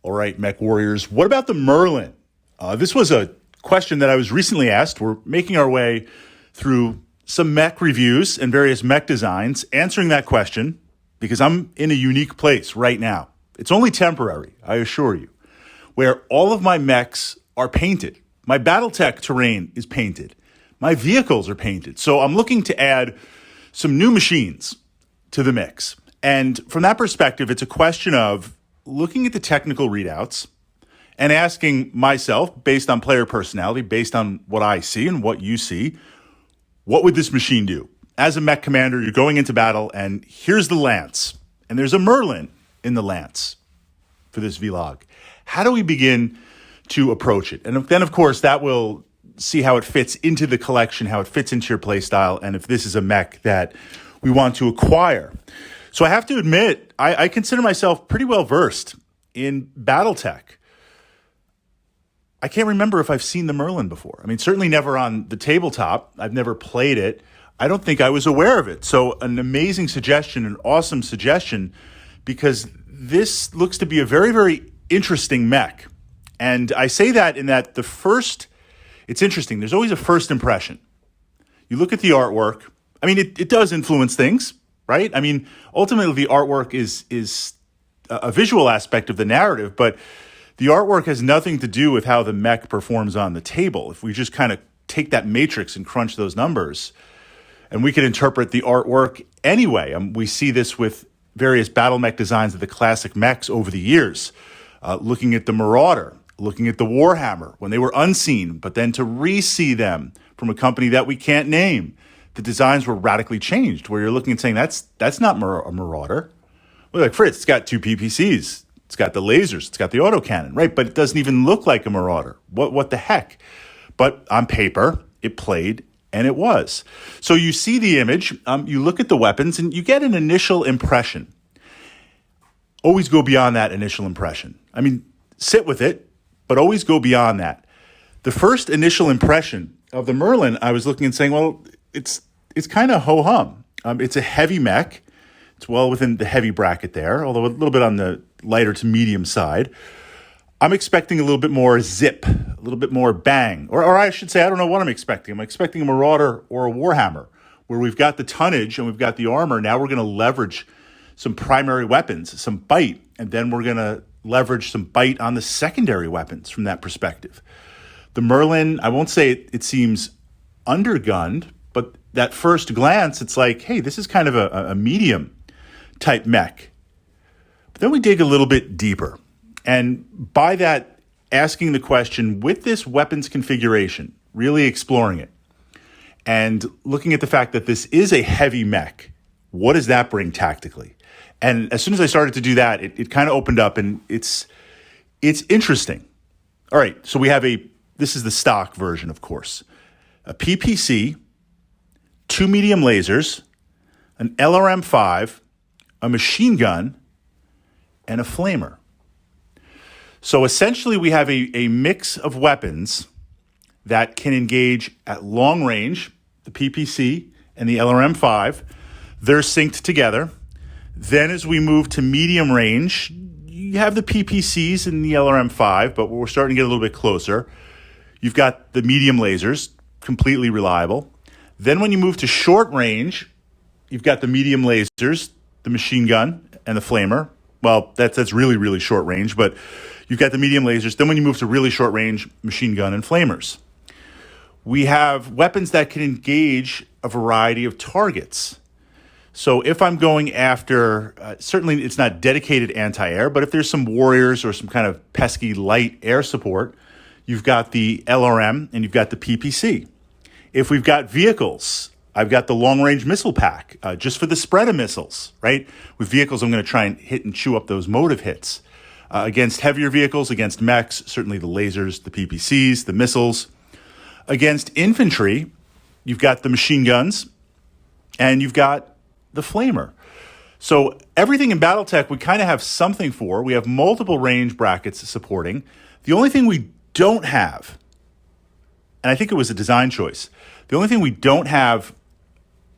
All right, Mech Warriors, what about the Merlin? This was a question that I was recently asked. We're making our way through some mech reviews and various mech designs, answering that question because I'm in a unique place right now. It's only temporary, I assure you, where all of my mechs are painted. My Battletech terrain is painted. My vehicles are painted. So I'm looking to add some new machines to the mix. And from that perspective, it's a question of looking at the technical readouts and asking myself, based on player personality, based on what I see and what you see, what would this machine do? As a mech commander, you're going into battle, and here's the lance. And there's a Merlin in the lance for this vlog. How do we begin to approach it? And then, of course, that will see how it fits into the collection, how it fits into your playstyle, and if this is a mech that we want to acquire. So I have to admit, I consider myself pretty well versed in Battletech. I can't remember if I've seen the Merlin before. I mean, certainly never on the tabletop. I've never played it. I don't think I was aware of it. So an amazing suggestion, an awesome suggestion, because this looks to be a very, very interesting mech. And I say that in that it's interesting. There's always a first impression. You look at the artwork. I mean, it does influence things, right? I mean, ultimately the artwork is a visual aspect of the narrative, but the artwork has nothing to do with how the mech performs on the table. If we just kind of take that matrix and crunch those numbers, and we can interpret the artwork anyway. We see this with various battle mech designs of the classic mechs over the years. Looking at the Marauder, looking at the Warhammer, when they were unseen, but then to re-see them from a company that we can't name, the designs were radically changed, where you're looking and saying, that's not a Marauder. Well, like, Fritz, it's got two PPCs. It's got the lasers. It's got the autocannon, right? But it doesn't even look like a Marauder. What the heck? But on paper, it played, and it was. So you see the image, you look at the weapons, and you get an initial impression. Always go beyond that initial impression. I mean, sit with it, but always go beyond that. The first initial impression of the Merlin, I was looking and saying, well, it's kind of ho-hum. It's a heavy mech. It's well within the heavy bracket there, although a little bit on the lighter to medium side. I'm expecting a little bit more zip, a little bit more bang. Or I should say, I don't know what I'm expecting. I'm expecting a Marauder or a Warhammer, where we've got the tonnage and we've got the armor. Now we're going to leverage some primary weapons, some bite, and then we're going to leverage some bite on the secondary weapons from that perspective. The Merlin, I won't say it seems undergunned, but that first glance, it's like, hey, this is kind of a medium type mech. But then we dig a little bit deeper. And by that, asking the question, with this weapons configuration, really exploring it, and looking at the fact that this is a heavy mech, what does that bring tactically? And as soon as I started to do that, it kind of opened up, and it's interesting. All right, so we have this is the stock version, of course. A PPC, 2 medium lasers, an LRM-5, a machine gun, and a flamer. So essentially we have a mix of weapons that can engage at long range, the PPC and the LRM-5. They're synced together. Then as we move to medium range, you have the PPCs and the LRM-5, but we're starting to get a little bit closer. You've got the medium lasers, completely reliable. Then when you move to short range, you've got the medium lasers, the machine gun, and the flamer. Well, that's really, really short range, but you've got the medium lasers. Then when you move to really short range, machine gun and flamers. We have weapons that can engage a variety of targets. So if I'm going after, certainly it's not dedicated anti-air, but if there's some warriors or some kind of pesky light air support, you've got the LRM and you've got the PPC. If we've got vehicles, I've got the long-range missile pack, just for the spread of missiles, right? With vehicles, I'm going to try and hit and chew up those motive hits. Against heavier vehicles, against mechs, certainly the lasers, the PPCs, the missiles. Against infantry, you've got the machine guns, and you've got the flamer. So everything in Battletech we kind of have something for. We have multiple range brackets supporting. The only thing we don't have, and I think it was a design choice, the only thing we don't have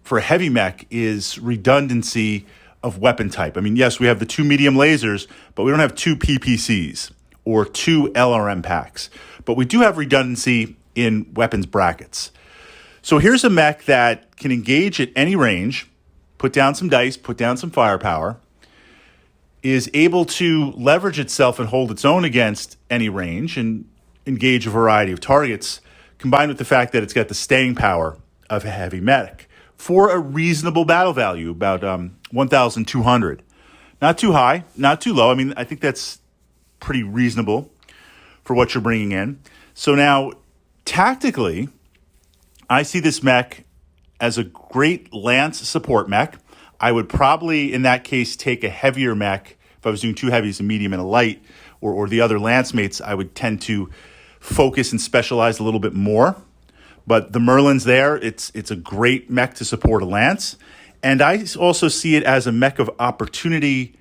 for a heavy mech is redundancy of weapon type. I mean, yes, we have the 2 medium lasers, but we don't have 2 PPCs. or 2 LRM packs. But we do have redundancy in weapons brackets. So here's a mech that can engage at any range, put down some dice, put down some firepower, is able to leverage itself and hold its own against any range and engage a variety of targets, combined with the fact that it's got the staying power of a heavy mech for a reasonable battle value, about 1,200. Not too high, not too low. I mean, I think that's pretty reasonable for what you're bringing in. So now, tactically, I see this mech as a great lance support mech. I would probably, in that case, take a heavier mech. If I was doing 2 heavies, a medium, and a light, or the other lance mates, I would tend to focus and specialize a little bit more. But the Merlin's there. It's a great mech to support a lance. And I also see it as a mech of opportunity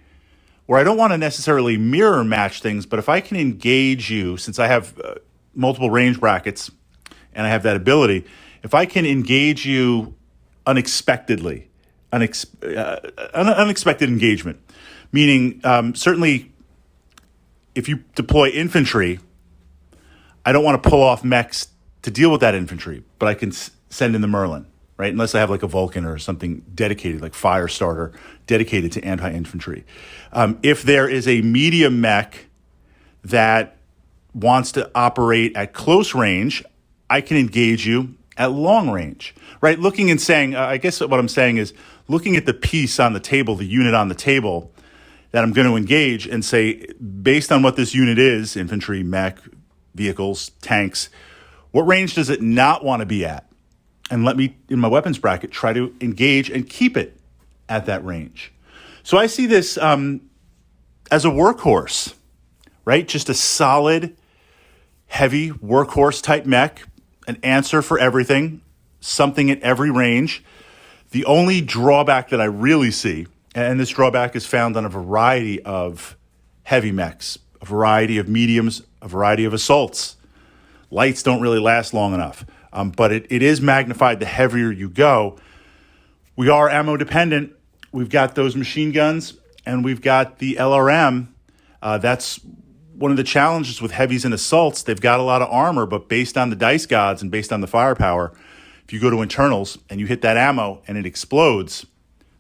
where I don't want to necessarily mirror match things, but if I can engage you, since I have multiple range brackets and I have that ability, if I can engage you unexpectedly, unexpected engagement, meaning certainly if you deploy infantry, I don't want to pull off mechs to deal with that infantry, but I can send in the Merlin, right? Unless I have like a Vulcan or something dedicated, like Firestarter, dedicated to anti-infantry. If there is a medium mech that wants to operate at close range, I can engage you at long range, right? Looking and saying, I guess what I'm saying is looking at the piece on the table, the unit on the table that I'm going to engage and say, based on what this unit is, infantry, mech, vehicles, tanks, what range does it not want to be at? And let me, in my weapons bracket, try to engage and keep it at that range. So I see this as a workhorse, right? Just a solid, heavy workhorse type mech, an answer for everything, something at every range. The only drawback that I really see, and this drawback is found on a variety of heavy mechs, a variety of mediums, a variety of assaults. Lights don't really last long enough, but it is magnified the heavier you go. We are ammo dependent. We've got those machine guns, and we've got the LRM. That's one of the challenges with heavies and assaults. They've got a lot of armor, but based on the dice gods and based on the firepower, if you go to internals and you hit that ammo and it explodes,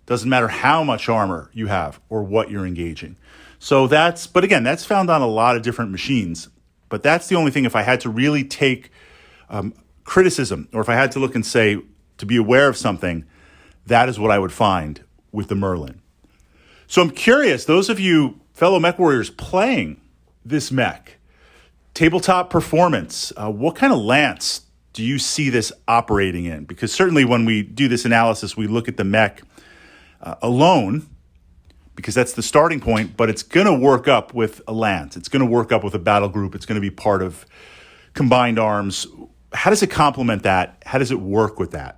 doesn't matter how much armor you have or what you're engaging. So but again, that's found on a lot of different machines. But that's the only thing, if I had to really take criticism, or if I had to look and say, to be aware of something, that is what I would find with the Merlin. So I'm curious, those of you fellow mech warriors playing this mech, tabletop performance, what kind of lance do you see this operating in? Because certainly when we do this analysis, we look at the mech alone, because that's the starting point, but it's going to work up with a lance. It's going to work up with a battle group. It's going to be part of combined arms. How does it complement that? How does it work with that?